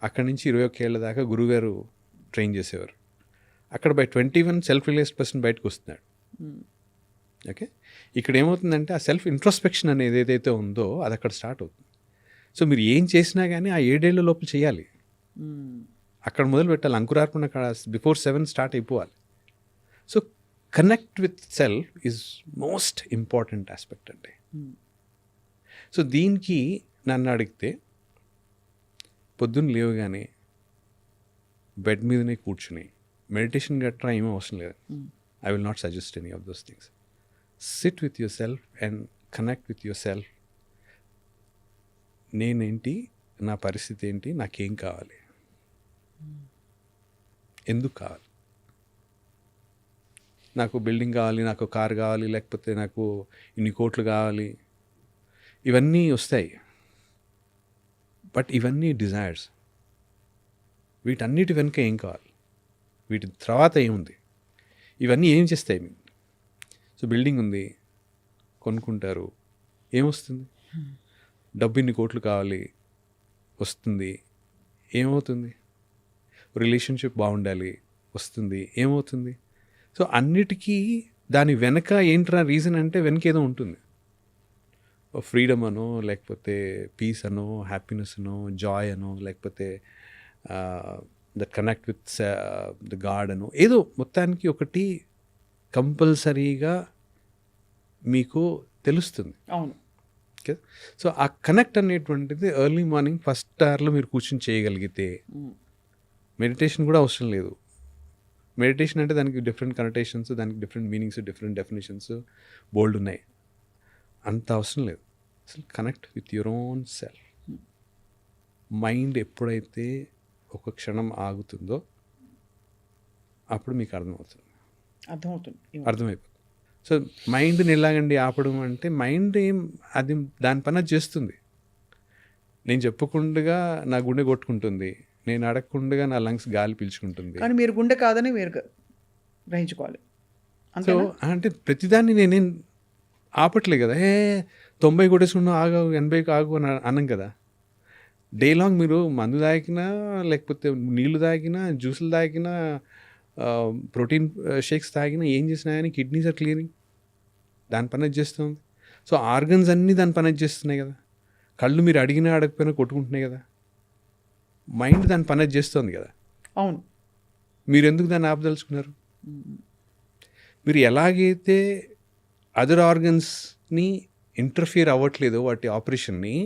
అక్కడి నుంచి 21 ఏళ్ళ దాకా గురువుగారు ట్రైన్ చేసేవారు. అక్కడ బై 21 సెల్ఫ్ రియలైజ్డ్ పర్సన్ బయటకు వస్తున్నాడు. ఓకే, ఇక్కడ ఏమవుతుందంటే ఆ సెల్ఫ్ ఇంట్రోస్పెక్షన్ అనేది ఏదైతే ఉందో అది అక్కడ స్టార్ట్ అవుతుంది. సో మీరు ఏం చేసినా కానీ ఆ 7 ఏళ్ళ లోపల చేయాలి. అక్కడ మొదలు పెట్టాలి. అంకురార్పణ బిఫోర్ 7 స్టార్ట్ అయిపోవాలి. So connect with self is most important aspect అండి. సో దీనికి నన్ను అడిగితే పొద్దున్న లేవగానే బెడ్ మీదనే కూర్చుని మెడిటేషన్ గట్రా ఏమీ అవసరం లేదు. I will not suggest any of those things. SIT with your self and connect with your self. నేనేంటి, నా పరిస్థితి ఏంటి, నాకేం కావాలి, ఎందుకు కావాలి, నాకు బిల్డింగ్ కావాలి, నాకు కార్ కావాలి, లేకపోతే నాకు ఇన్ని కోట్లు కావాలి, ఇవన్నీ వస్తాయి. బట్ ఇవన్నీ డిజైర్స్. వీటన్నిటి వెనుక ఏం కావాలి, వీటి తర్వాత ఏముంది, ఇవన్నీ ఏం చేస్తాయి మీకు? సో బిల్డింగ్ ఉంది, కొనుక్కుంటారు, ఏమొస్తుంది? డబ్బు ఇన్ని కోట్లు కావాలి, వస్తుంది, ఏమవుతుంది? రిలేషన్షిప్ బాగుండాలి, వస్తుంది, ఏమవుతుంది? సో అన్నిటికీ దాని వెనక ఏంట్రా రీజన్ అంటే వెనక ఏదో ఉంటుంది. ఫ్రీడమ్ అనో, లేకపోతే పీస్ అనో, హ్యాపీనెస్ అనో, జాయ్ అనో, లేకపోతే the connect with the God అనో, ఏదో మొత్తానికి ఒకటి కంపల్సరీగా మీకు తెలుస్తుంది. అవును. ఓకే, సో ఆ కనెక్ట్ అనేటువంటిది ఎర్లీ మార్నింగ్ ఫస్ట్ అవర్లో మీరు కూర్చొని చేయగలిగితే మెడిటేషన్ కూడా అవసరం లేదు. మెడిటేషన్ అంటే దానికి డిఫరెంట్ కనెక్టేషన్స్, దానికి డిఫరెంట్ మీనింగ్స్, డిఫరెంట్ డెఫినేషన్స్ బోల్డ్ ఉన్నాయి. అంత అవసరం లేదు. అసలు connect with your own self. Mind ఎప్పుడైతే ఒక క్షణం ఆగుతుందో అప్పుడు మీకు అర్థమైపోతుంది. సో మైండ్ని ఎలాగండి ఆపడం అంటే, మైండ్ అది దాని పని అది చేస్తుంది. నేను చెప్పకుండా నా గుండె కొట్టుకుంటుంది, నేను అడగకుండా నా లంగ్స్ గాలి పీల్చుకుంటుంది. కానీ మీరు గుండె కాదని మీరు గ్రహించుకోవాలి. సో అంటే ప్రతిదాన్ని నేనేం ఆపట్లే కదా. 90 కొట్టేసుకున్నా ఆగు, 80 ఆగు అని అన్నాం కదా. డే లాంగ్ మీరు మందు తాగినా, లేకపోతే నీళ్లు తాగినా, జ్యూసులు తాగినా, ప్రోటీన్ షేక్స్ తాగినా, ఏం చేసినా కానీ కిడ్నీస్ ఆర్ క్లియరింగ్, దాని పని అది చేస్తుంది. సో ఆర్గన్స్ అన్నీ దాని పని అది చేస్తున్నాయి కదా. కళ్ళు మీరు అడిగినా అడగకపోయినా కొట్టుకుంటున్నాయి కదా. మైండ్ దాని పని అది చేస్తుంది కదా. అవును. మీరు ఎందుకు దాన్ని ఆపదలుచుకున్నారు? మీరు ఎలాగైతే అదర్ ఆర్గన్స్ని ఇంటర్ఫియర్ అవ్వట్లేదు వాటి ఆపరేషన్ని,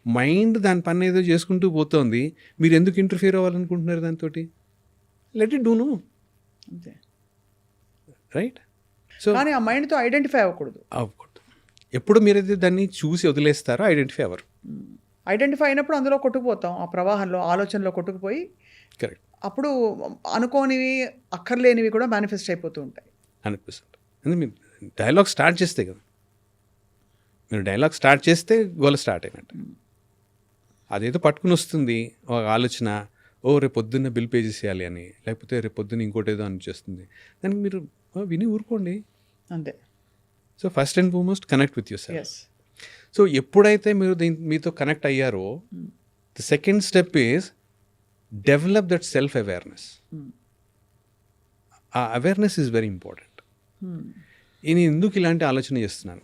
మైండ్ దాని పని ఏదో చేసుకుంటూ పోతుంది. మీరు ఎందుకు ఇంటర్ఫియర్ అవ్వాలనుకుంటున్నారు దాంతో? Let it do no. అంతే, రైట్? సో కానీ ఆ మైండ్తో ఐడెంటిఫై అవ్వకూడదు. ఎప్పుడు మీరైతే దాన్ని చూసి వదిలేస్తారో ఐడెంటిఫై అవ్వరు. ఐడెంటిఫై అయినప్పుడు అందులో కొట్టుకుపోతాం, ఆ ప్రవాహంలో, ఆలోచనలో కొట్టుకుపోయి. కరెక్ట్. అప్పుడు అనుకోనివి, అక్కర్లేనివి కూడా మేనిఫెస్ట్ అయిపోతూ ఉంటాయి. 100%. అంటే మీరు డైలాగ్ స్టార్ట్ చేస్తే కదా, మీరు డైలాగ్ స్టార్ట్ చేస్తే గోల స్టార్ట్ అయినట్టు. అదేదో పట్టుకుని వస్తుంది ఒక ఆలోచన, రేపు పొద్దున్న బిల్ పే చేసేయాలి అని, లేకపోతే రేపు పొద్దున్న ఇంకోటి ఏదో అనిపిస్తుంది. దానికి మీరు విని ఊరుకోండి, అంతే. So first and foremost connect with your self. So ఎప్పుడైతే మీరు మీతో కనెక్ట్ అయ్యారో, the second step is develop that self awareness. ఆ అవేర్నెస్ ఈజ్ వెరీ ఇంపార్టెంట్. నేను ఎందుకు ఇలాంటి ఆలోచన చేస్తున్నాను,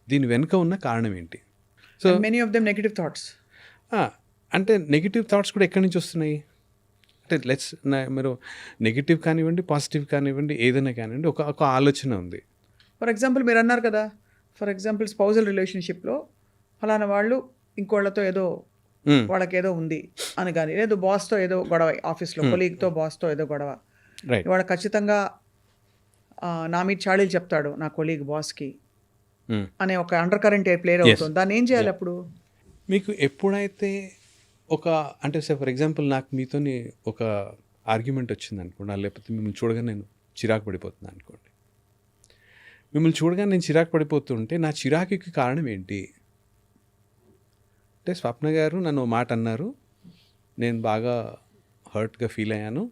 దీని వెనుక ఉన్న కారణం ఏంటి? So many of them negative thoughts. అంటే నెగిటివ్ థాట్స్ కూడా ఎక్కడి నుంచి వస్తున్నాయి అంటే, మీరు నెగిటివ్ కానివ్వండి, పాజిటివ్ కానివ్వండి, ఏదైనా కానివ్వండి, ఒక ఆలోచన ఉంది. ఫర్ ఎగ్జాంపుల్ మీరు అన్నారు కదా, ఫర్ ఎగ్జాంపుల్ స్పౌజల్ రిలేషన్షిప్లో ఫలానా వాళ్ళు ఇంకోళ్ళతో ఏదో వాళ్ళకి ఏదో ఉంది అని, కానీ లేదు బాస్తో ఏదో గొడవ, ఆఫీస్లో కొలీగ్తో బాస్తో ఏదో గొడవ, ఇవాళ ఖచ్చితంగా నా మీద చాడీలు చెప్తాడు నా కొలీగ్ బాస్కి అనే ఒక అండర్ కరెంట్ ప్లేయర్ అవుతుంది. దాన్ని ఏం చేయాలి అప్పుడు? మీకు ఎప్పుడైతే అంటే ఫర్ ఎగ్జాంపుల్ నాకు మీతోని ఒక ఆర్గ్యుమెంట్ వచ్చింది అనుకోండి, లేకపోతే మిమ్మల్ని చూడగానే నేను చిరాకు పడిపోతుంది అనుకోండి. మిమ్మల్ని చూడగానే నేను చిరాకు పడిపోతుంటే నా చిరాకుకి కారణం ఏంటి అంటే, స్వప్న గారు నన్ను మాట అన్నారు, నేను బాగా హర్ట్గా ఫీల్ అయ్యాను,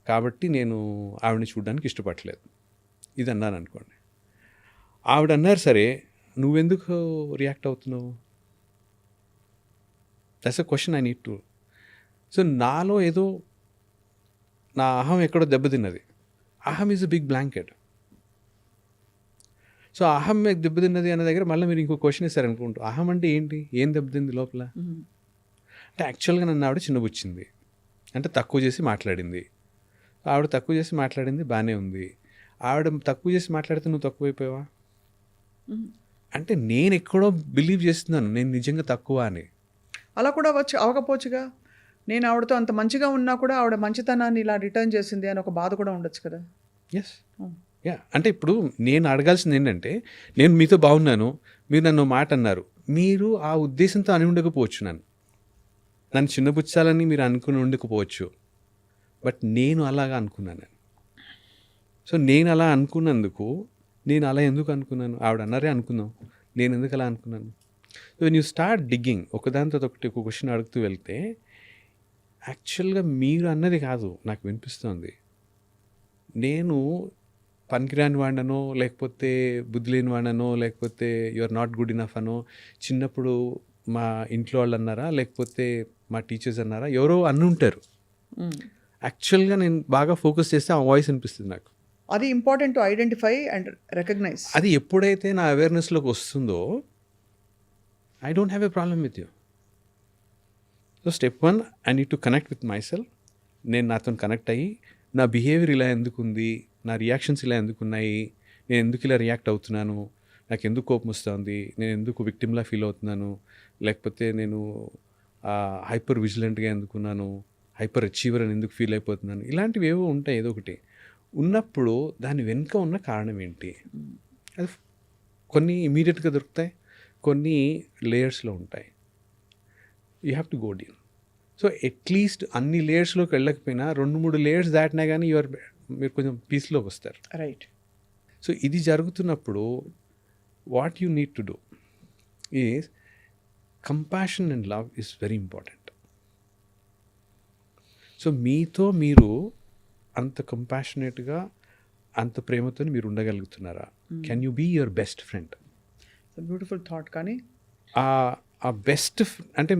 కాబట్టి నేను ఆవిడని చూడడానికి ఇష్టపడలేదు, ఇది అన్నాను అనుకోండి. ఆవిడ అన్నారు, సరే నువ్వెందుకు రియాక్ట్ అవుతున్నావు? That's a question I need to. So నాలో ఏదో నా అహం ఎక్కడో దెబ్బతిన్నది. అహం is a big blanket. So అహం మీకు దెబ్బతిన్నది అన్న దగ్గర మళ్ళీ మీరు ఇంకో క్వశ్చన్ ఇస్తారనుకుంటూ, అహం అంటే ఏంటి, ఏం దెబ్బతింది లోపల అంటే యాక్చువల్గా నన్ను ఆవిడ చిన్నబుచ్చింది, అంటే తక్కువ చేసి మాట్లాడింది. ఆవిడ తక్కువ చేసి మాట్లాడింది బాగానే ఉంది. ఆవిడ తక్కువ చేసి మాట్లాడితే నువ్వు తక్కువైపోయావా అంటే నేను ఎక్కడో బిలీవ్ చేస్తున్నాను నేను నిజంగా తక్కువ అని. అలా కూడా అవ్వకపోవచ్చుగా. నేను ఆవిడతో అంత మంచిగా ఉన్నా కూడా ఆవిడ మంచితనాన్ని ఇలా రిటర్న్ చేసింది అని ఒక బాధ కూడా ఉండొచ్చు కదా. Yes, yeah. అంటే ఇప్పుడు నేను అడగాల్సింది ఏంటంటే, నేను మీతో బాగున్నాను, మీరు నన్ను మాట అన్నారు, మీరు ఆ ఉద్దేశంతో అని ఉండకపోవచ్చు, నన్ను చిన్నపుచ్చాలని మీరు అనుకుని ఉండకపోవచ్చు, బట్ నేను అలాగా అనుకున్నాను. సో నేను అలా అనుకున్నందుకు, నేను అలా ఎందుకు అనుకున్నాను, ఆవిడ అన్నారే అనుకుందాం, నేను ఎందుకు అలా అనుకున్నాను. So when you start digging, ఒకదానితో ఒకటి ఒక క్వశ్చన్ అడుగుతూ వెళ్తే, యాక్చువల్గా మీరు అన్నది కాదు నాకు వినిపిస్తుంది, నేను పనికిరాని వాడినో, లేకపోతే బుద్ధి లేని వాడినో, లేకపోతే you are not good enough అనో చిన్నప్పుడు మా ఇంట్లో వాళ్ళు అన్నారా, లేకపోతే మా టీచర్స్ అన్నారా, ఎవరో అన్నుంటారు. యాక్చువల్గా నేను బాగా ఫోకస్ చేస్తే ఆ వాయిస్ అనిపిస్తుంది నాకు. అది important to identify and recognise. అది ఎప్పుడైతే నా అవేర్నెస్లోకి వస్తుందో, I don't have a problem with you. So step 1, I need to connect with myself. నేను నాతో కనెక్ట్ అయ్యి, నా బిహేవియర్ ఇలా ఎందుకు ఉంది, నా రియాక్షన్స్ ఇలా ఎందుకు ఉన్నాయి, నేను ఎందుకు ఇలా రియాక్ట్ అవుతున్నాను, నాకు ఎందుకు కోపం వస్తుంది, నేను ఎందుకు విక్టిమ్లా ఫీల్ అవుతున్నాను, లేకపోతే నేను హైపర్ విజిలెంట్గా ఎందుకున్నాను, హైపర్ అచీవర్ అని ఎందుకు ఫీల్ అయిపోతున్నాను, ఇలాంటివి ఏవో ఉంటాయి. ఏదో ఒకటి ఉన్నప్పుడు దాని వెనుక ఉన్న కారణం ఏంటి, అది కొన్ని ఇమీడియట్గా దొరుకుతాయి, కొన్ని లేయర్స్లో ఉంటాయి. You have to go deep. So at least అన్ని లేయర్స్లోకి వెళ్ళకపోయినా 2-3 లేయర్స్ దాటినా కానీ మీరు కొంచెం పీస్లోకి వస్తారు. రైట్. సో ఇది జరుగుతున్నప్పుడు what you need to do is compassion and love is very important. So మీతో మీరు అంత కంపాషనేట్గా, అంత ప్రేమతో మీరు ఉండగలుగుతున్నారా? Can you be your best friend? Beautiful thought. కానీ ఆ బెస్ట్ అంటే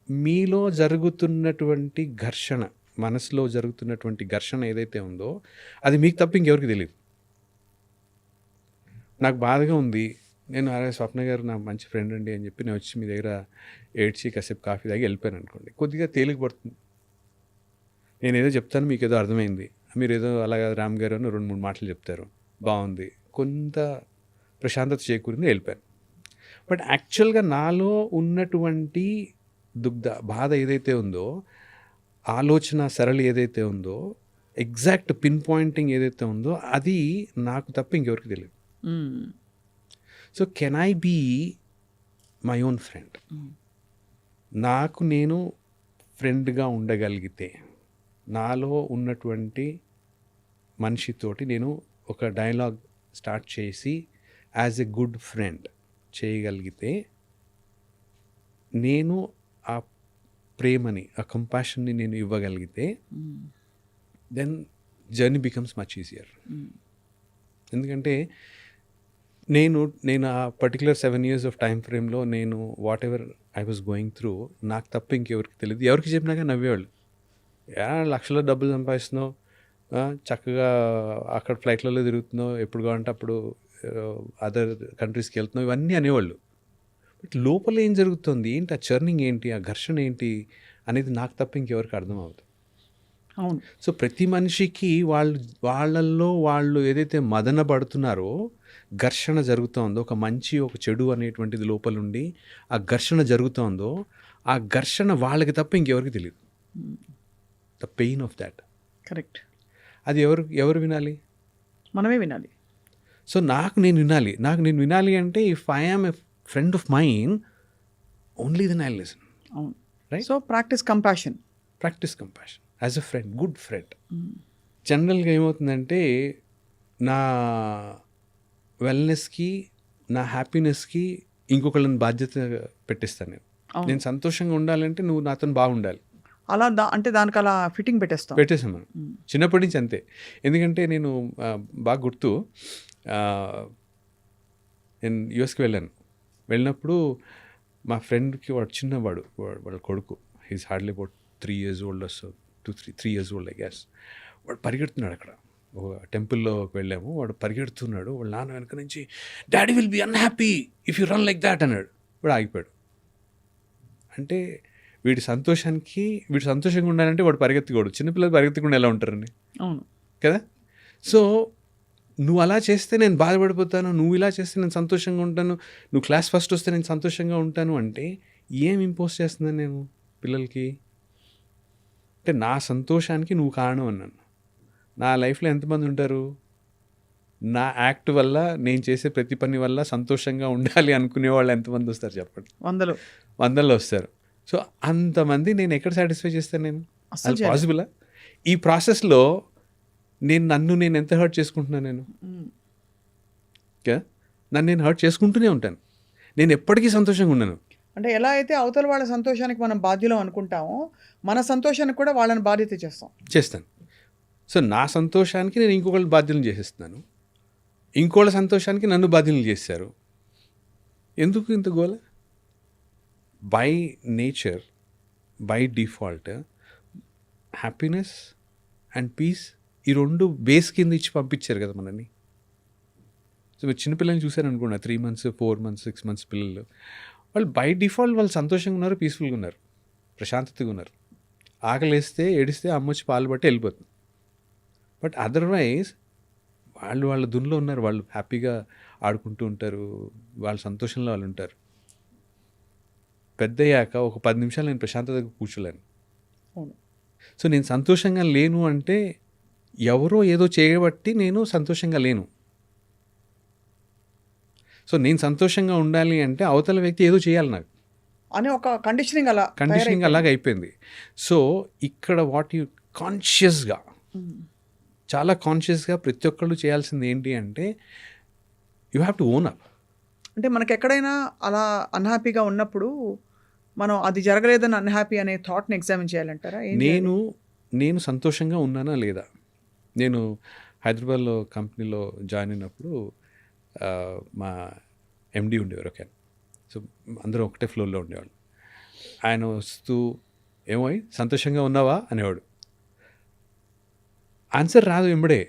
మీలో జరుగుతున్నటువంటి ఘర్షణ, మనసులో జరుగుతున్నటువంటి ఘర్షణ ఏదైతే ఉందో అది మీకు తప్ప ఇంకెవరికి తెలియదు. నాకు బాధగా ఉంది, నేను అరే స్వప్న గారు నా మంచి ఫ్రెండ్ అండి అని చెప్పి నేను వచ్చి మీ దగ్గర ఏడ్చి కాసేపు కాఫీ తాగి వెళ్ళిపోయాను అనుకోండి, కొద్దిగా తేలిక పడుతుంది. నేను ఏదో చెప్తాను, మీకు ఏదో అర్థమైంది, మీరు ఏదో అలాగా రామ్ గారు అని 2-3 మాటలు చెప్తారు, బాగుంది, కొంత ప్రశాంతత చేకూరింది, వెళ్ళిపోయాను. బట్ యాక్చువల్గా నాలో ఉన్నటువంటి బాధ ఏదైతే ఉందో, ఆలోచన సరళి ఏదైతే ఉందో, ఎగ్జాక్ట్ పిన్ పాయింటింగ్ ఏదైతే ఉందో అది నాకు తప్ప ఇంకెవరికి తెలియదు. So can I be my own friend? నాకు నేను ఫ్రెండ్గా ఉండగలిగితే, నాలో ఉన్నటువంటి మనిషితోటి నేను ఒక డైలాగ్ స్టార్ట్ చేసి యాజ్ ఎ గుడ్ ఫ్రెండ్ చేయగలిగితే, నేను ఆ ప్రేమని, ఆ కంపాషన్ని నేను ఇవ్వగలిగితే, then journey becomes much easier. ఎందుకంటే నేను ఆ పర్టికులర్ 7 years ఆఫ్ టైం ఫ్రేమ్లో నేను what ever I was going through, నాకు తప్ప ఇంకెవరికి తెలియదు. ఎవరికి చెప్పినాక నవ్వేవాళ్ళు, లక్షల డబ్బులు సంపాదిస్తున్నావు, చక్కగా అక్కడ ఫ్లైట్లలో తిరుగుతున్నావు, ఎప్పుడు కావాలంటే అప్పుడు అదర్ కంట్రీస్కి వెళ్తున్నావు, ఇవన్నీ అనేవాళ్ళు. బట్ లోపల ఏం జరుగుతుంది, ఏంటి ఆ చర్నింగ్ ఏంటి, ఆ ఘర్షణ ఏంటి అనేది నాకు తప్ప ఇంకెవరికి అర్థం అవుతుంది. అవును. సో ప్రతి మనిషికి వాళ్ళల్లో వాళ్ళు ఏదైతే మదన పడుతున్నారో, ఘర్షణ జరుగుతుందో, ఒక మంచి ఒక చెడు అనేటువంటిది లోపల ఉండి ఆ ఘర్షణ జరుగుతుందో, ఆ ఘర్షణ వాళ్ళకి తప్ప ఇంకెవరికి తెలియదు. The pain of that. Correct. అది ఎవరు వినాలి? మనమే వినాలి. సో నాకు నేను వినాలి అంటే, if I am a friend of mine, only then I listen. అవును. Right. So practise compassion as a friend, good friend. జనరల్గా ఏమవుతుందంటే, నా వెల్నెస్కి, నా హ్యాపీనెస్కి ఇంకొకళ్ళని బాధ్యత పెట్టిస్తాను నేను. నేను సంతోషంగా ఉండాలంటే నువ్వు నాతో బాగుండాలి. అలా అంటే దానికి అలా ఫిట్టింగ్ పెట్టేస్తాం. పెట్టేసాం మనం చిన్నప్పటి నుంచి అంతే. ఎందుకంటే నేను బాగా గుర్తు, నేను యూఎస్కి వెళ్ళినప్పుడు మా ఫ్రెండ్కి వాడు చిన్నవాడు, వాళ్ళ కొడుకు, he's hardly about 3 years old, so 3 years old I guess. వాడు పరిగెడుతున్నాడు అక్కడ, ఒక టెంపుల్లోకి వెళ్ళాము, వాడు పరిగెడుతున్నాడు, వాళ్ళ నాన్న వెనక నుంచి daddy will be unhappy if you run like that అన్నాడు. వాడు ఆగిపోయాడు. అంటే వీడి సంతోషంగా ఉండాలంటే వాడు పరిగెత్తకూడదు. చిన్నపిల్లలు పరిగెత్తకుండా ఎలా ఉంటారండి? అవును కదా. సో నువ్వు అలా చేస్తే నేను బాధపడిపోతాను, నువ్వు ఇలా చేస్తే నేను సంతోషంగా ఉంటాను, నువ్వు క్లాస్ ఫస్ట్ వస్తే నేను సంతోషంగా ఉంటాను అంటే ఏం ఇంపోజ్ చేస్తున్నాను నేను పిల్లలకి? అంటే నా సంతోషానికి నువ్వు కారణం అన్నాను. నా లైఫ్లో ఎంతమంది ఉంటారు నా యాక్ట్ వల్ల, నేను చేసే ప్రతి పని వల్ల సంతోషంగా ఉండాలి అనుకునే వాళ్ళు ఎంతమంది వస్తారు చెప్పండి? వందల్లో వస్తారు. సో అంతమంది నేను ఎక్కడ సాటిస్ఫై చేస్తాను? నేను అది పాసిబులా? ఈ ప్రాసెస్లో నన్ను నేను ఎంత హర్ట్ చేసుకుంటున్నాను? నేను నన్ను నేను హర్ట్ చేసుకుంటూనే ఉంటాను. నేను ఎప్పటికీ సంతోషంగా ఉన్నాను. అంటే ఎలా అయితే అవతల వాళ్ళ సంతోషానికి మనం బాధ్యులం అనుకుంటామో, మన సంతోషానికి కూడా వాళ్ళని బాధ్యత చేస్తాను. సో నా సంతోషానికి నేను ఇంకొకళ్ళని బాధ్యులను చేసేస్తున్నాను, ఇంకోళ్ళ సంతోషానికి నన్ను బాధ్యులను చేశారు. ఎందుకు ఇంత గోల? By nature, by default happiness and peace, ఈ రెండు బేస్ కింద ఇచ్చి పంపించారు కదా మనని. సో మీరు చిన్నపిల్లల్ని చూసారనుకున్నా, 3 months, 4 months, 6 months పిల్లలు, వాళ్ళు బై డిఫాల్ట్ వాళ్ళు సంతోషంగా ఉన్నారు, పీస్ఫుల్గా ఉన్నారు, ప్రశాంతతగా ఉన్నారు. ఆకలేస్తే ఏడిస్తే అమ్మొచ్చి పాలు బట్టి వెళ్ళిపోతుంది. బట్ అదర్వైజ్ వాళ్ళ దునిలో ఉన్నారు, వాళ్ళు హ్యాపీగా ఆడుకుంటూ ఉంటారు, వాళ్ళ సంతోషంలో వాళ్ళు ఉంటారు. పెద్దయ్యాక ఒక 10 నిమిషాలు నేను ప్రశాంతతగా కూర్చోలేను. సో నేను సంతోషంగా లేను అంటే ఎవరో ఏదో చేయబట్టి నేను సంతోషంగా లేను. సో నేను సంతోషంగా ఉండాలి అంటే అవతల వ్యక్తి ఏదో చేయాలి నాకు అని ఒక కండిషనింగ్ అలాగ అయిపోయింది. సో ఇక్కడ కాన్షియస్గా, చాలా కాన్షియస్గా ప్రతి ఒక్కళ్ళు చేయాల్సింది ఏంటి అంటే you have to own up. అంటే మనకి ఎక్కడైనా అలా అన్హ్యాపీగా ఉన్నప్పుడు మనం అది జరగలేదని అన్హ్యాపీ అనే థాట్ని ఎగ్జామిన్ చేయాలంటారా? నేను సంతోషంగా ఉన్నానా లేదా? నేను హైదరాబాద్లో కంపెనీలో జాయిన్ అయినప్పుడు మా ఎండి ఉండేవారు ఒక. సో అందరూ ఒకటే ఫ్లోర్లో ఉండేవాళ్ళు. ఆయన వస్తూ ఏమో సంతోషంగా ఉన్నావా అనేవాడు. ఆన్సర్ రాదు వెంబడే.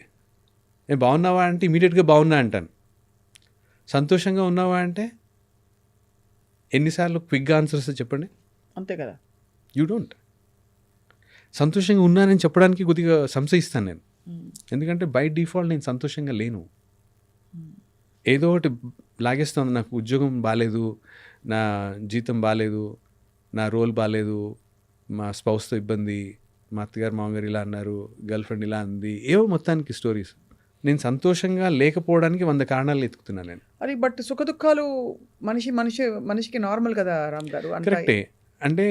నేను బాగున్నావా అంటే ఇమీడియట్గా బాగున్నా అంటాను. సంతోషంగా ఉన్నావా అంటే ఎన్నిసార్లు క్విక్గా ఆన్సర్స్ చెప్పండి? అంతే కదా. You don't. సంతోషంగా ఉన్నానని చెప్పడానికి కొద్దిగా సంశయిస్తాను నేను. ఎందుకంటే బై డిఫాల్ట్ నేను సంతోషంగా లేను. ఏదో ఒకటి లాగేస్తుంది. నాకు ఉద్యోగం బాగాలేదు, నా జీతం బాగాలేదు, నా రోల్ బాగాలేదు, మా స్పౌస్తో ఇబ్బంది, మా అత్తగారు మామగారు ఇలా అన్నారు, గర్ల్ ఫ్రెండ్ ఇలా అంది, ఏవో మొత్తానికి స్టోరీస్. నేను సంతోషంగా లేకపోవడానికి 100 కారణాలు ఎత్తుకుతున్నాను నేను. అది బట్ సుఖ దుఃఖాలు మనిషికి నార్మల్ కదా రామ్ గారు. కరెక్టే. అంటే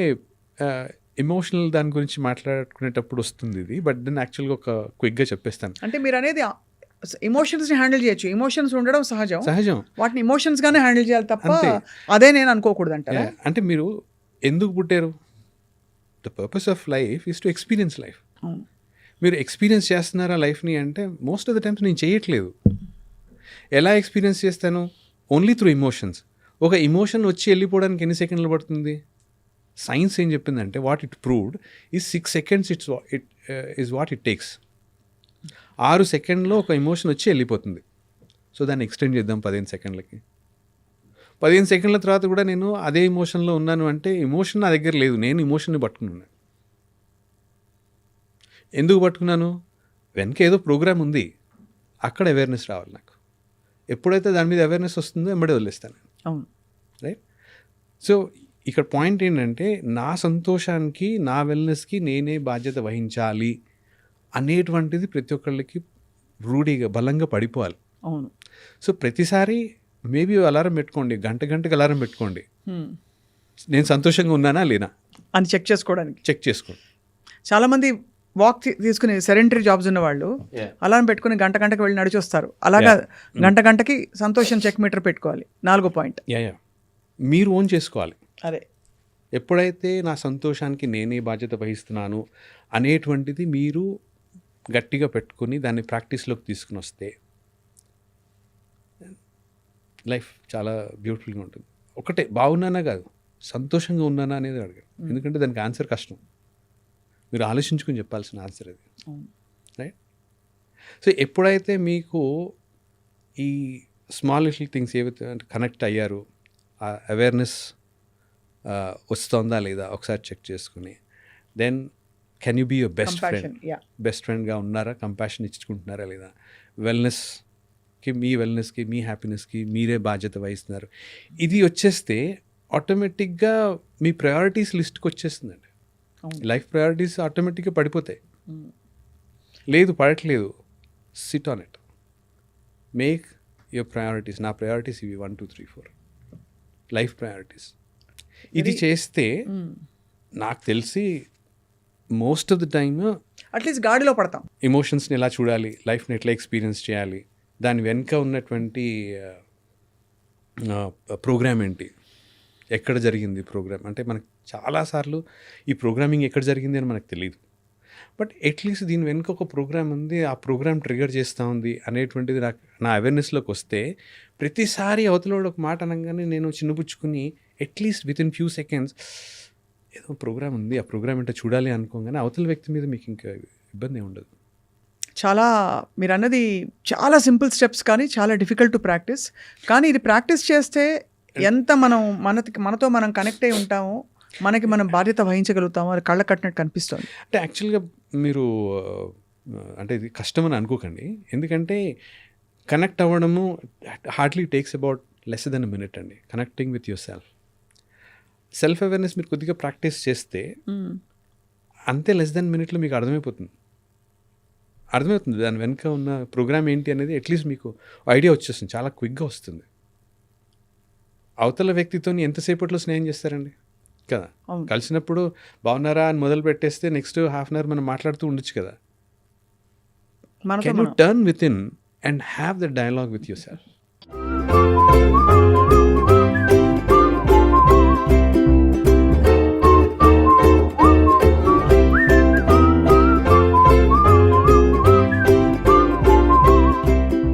ఎమోషనల్ దాని గురించి మాట్లాడుకునేటప్పుడు వస్తుంది ఇది. బట్ దెన్ యాక్చువల్గా ఒక క్విక్గా చెప్పేస్తాను. అంటే మీరు అనేది ఎమోషన్స్ని హ్యాండిల్ చేయొచ్చు. ఎమోషన్స్ ఉండడం సహజం. వాటిని ఎమోషన్స్గానే హ్యాండిల్ చేయాలి తప్ప అదే నేను అనుకోకూడదు అంటారా? అంటే మీరు ఎందుకు పుట్టారు? The purpose of life is to experience life. మీరు ఎక్స్పీరియన్స్ చేస్తున్నారా లైఫ్ని అంటే మోస్ట్ ఆఫ్ ద టైమ్స్ నేను చేయట్లేదు. ఎలా ఎక్స్పీరియన్స్ చేస్తాను? Only through emotions. ఒక ఎమోషన్ వచ్చి వెళ్ళిపోవడానికి ఎన్ని సెకండ్లు పడుతుంది? సైన్స్ ఏం చెప్పిందంటే what it proved is 6 seconds is what it takes. 6 సెకండ్లో ఒక ఎమోషన్ వచ్చి వెళ్ళిపోతుంది. సో దాన్ని ఎక్స్టెండ్ చేద్దాం 15 సెకండ్లకి. 15 సెకండ్ల తర్వాత కూడా నేను అదే ఎమోషన్లో ఉన్నాను అంటే ఎమోషన్ నా దగ్గర లేదు, నేను ఎమోషన్ని పట్టుకున్నాను. ఎందుకు పట్టుకున్నాను? వెనక ఏదో ప్రోగ్రామ్ ఉంది, అక్కడ అవేర్నెస్ రావాలి నాకు. ఎప్పుడైతే దాని మీద అవేర్నెస్ వస్తుందో వెంబడే వదిలేస్తాను. అవును, రైట్. సో ఇక్కడ పాయింట్ ఏంటంటే నా సంతోషానికి, నా వెల్నెస్కి నేనే బాధ్యత వహించాలి అనేటువంటిది ప్రతి ఒక్కళ్ళకి రూఢిగా బలంగా పడిపోవాలి. అవును. సో ప్రతిసారి మేబీ అలారం పెట్టుకోండి, గంటకి అలారం పెట్టుకోండి, నేను సంతోషంగా ఉన్నానా లేనా అని చెక్ చేసుకోండి. చాలామంది వాక్ తీసుకుని సెడెంటరీ జాబ్స్ ఉన్న వాళ్ళు అలారం పెట్టుకుని గంటకి వెళ్ళి నడిచి వస్తారు. అలాగా గంటకి సంతోషం చెక్ మీటర్ పెట్టుకోవాలి. 4వ పాయింట్ మీరు ఓన్ చేసుకోవాలి. అదే ఎప్పుడైతే నా సంతోషానికి నేనే బాధ్యత వహిస్తున్నాను అనేటువంటిది మీరు గట్టిగా పెట్టుకొని దాన్ని ప్రాక్టీస్లోకి తీసుకుని వస్తే లైఫ్ చాలా బ్యూటిఫుల్గా ఉంటుంది. ఒకటే బాగున్నానా కాదు, సంతోషంగా ఉన్నానా అనేది అడగండి. ఎందుకంటే దానికి ఆన్సర్ కష్టం, మీరు ఆలోచించుకుని చెప్పాల్సిన ఆన్సర్ అది, రైట్? సో ఎప్పుడైతే మీకు ఈ స్మాల్ లిటిల్ థింగ్స్ ఏవైతే కనెక్ట్ అయ్యారు, ఆ అవేర్నెస్ వస్తుందా లేదా ఒకసారి చెక్ చేసుకుని, then can you be your best friend. Best ఫ్రెండ్గా ఉన్నారా, కంపాషన్ ఇచ్చుకుంటున్నారా లేదా, వెల్నెస్కి మీ వెల్నెస్కి మీ హ్యాపీనెస్కి మీరే బాధ్యత వహిస్తున్నారు. ఇది వచ్చేస్తే ఆటోమేటిక్గా మీ ప్రయారిటీస్ లిస్ట్కి వచ్చేస్తుందండి. లైఫ్ ప్రయారిటీస్ ఆటోమేటిక్గా పడిపోతాయి. లేదు పడట్లేదు, SIT on it, make your priorities. నా ప్రయారిటీస్ ఇవి 1 2 3 4 లైఫ్ ప్రయారిటీస్. ఇది చేస్తే నాకు తెలిసి most of the time at least గాడిలో పడతాం. ఎమోషన్స్ని ఎలా చూడాలి, లైఫ్ని ఎట్లా ఎక్స్పీరియన్స్ చేయాలి, దాని వెనుక ఉన్నటువంటి ప్రోగ్రామ్ ఏంటి, ఎక్కడ జరిగింది ప్రోగ్రామ్, అంటే మనకు చాలాసార్లు ఈ ప్రోగ్రామింగ్ ఎక్కడ జరిగింది అని మనకు తెలియదు. బట్ అట్లీస్ట్ దీని వెనుక ఒక ప్రోగ్రామ్ ఉంది, ఆ ప్రోగ్రామ్ ట్రిగర్ చేస్తూ ఉంది అనేటువంటిది నాకు నా అవేర్నెస్లోకి వస్తే, ప్రతిసారి అవతలోడు ఒక మాట అనగానే నేను చిన్నపుచ్చుకుని at least within few seconds ఏదో ప్రోగ్రామ్ ఉంది, ఆ ప్రోగ్రామ్ ఏంటో చూడాలి అనుకోగానే అవతల వ్యక్తి మీద మీకు ఇంకా ఇబ్బంది ఉండదు. చాలా మీరు అన్నది చాలా సింపుల్ స్టెప్స్, కానీ చాలా డిఫికల్ట్ టు ప్రాక్టీస్. కానీ ఇది ప్రాక్టీస్ చేస్తే ఎంత మనం మనతో మనం కనెక్ట్ అయి ఉంటామో, మనకి మనం బాధ్యత వహించగలుగుతామో, అది కళ్ళ కట్టినట్టు కనిపిస్తుంది. అంటే యాక్చువల్గా మీరు అంటే ఇది కష్టం అని అనుకోకండి, ఎందుకంటే కనెక్ట్ అవ్వడము hardly takes about less than a minute అండి. Connecting with yourself awareness మీరు కొద్దిగా ప్రాక్టీస్ చేస్తే అంతే, లెస్ దెన్ మినిట్లో మీకు అర్థమైపోతుంది దాని వెనుక ఉన్న ప్రోగ్రామ్ ఏంటి అనేది. అట్లీస్ట్ మీకు ఐడియా వచ్చేస్తుంది, చాలా క్విక్గా వస్తుంది. అవతల వ్యక్తితో ఎంతసేపట్లో స్నేహం చేస్తారండి కదా, కలిసినప్పుడు బాగున్నారా అని మొదలు పెట్టేస్తే నెక్స్ట్ హాఫ్ అన్ అవర్ మనం మాట్లాడుతూ ఉండొచ్చు కదా. Can you turn with in and have the dialogue with your self.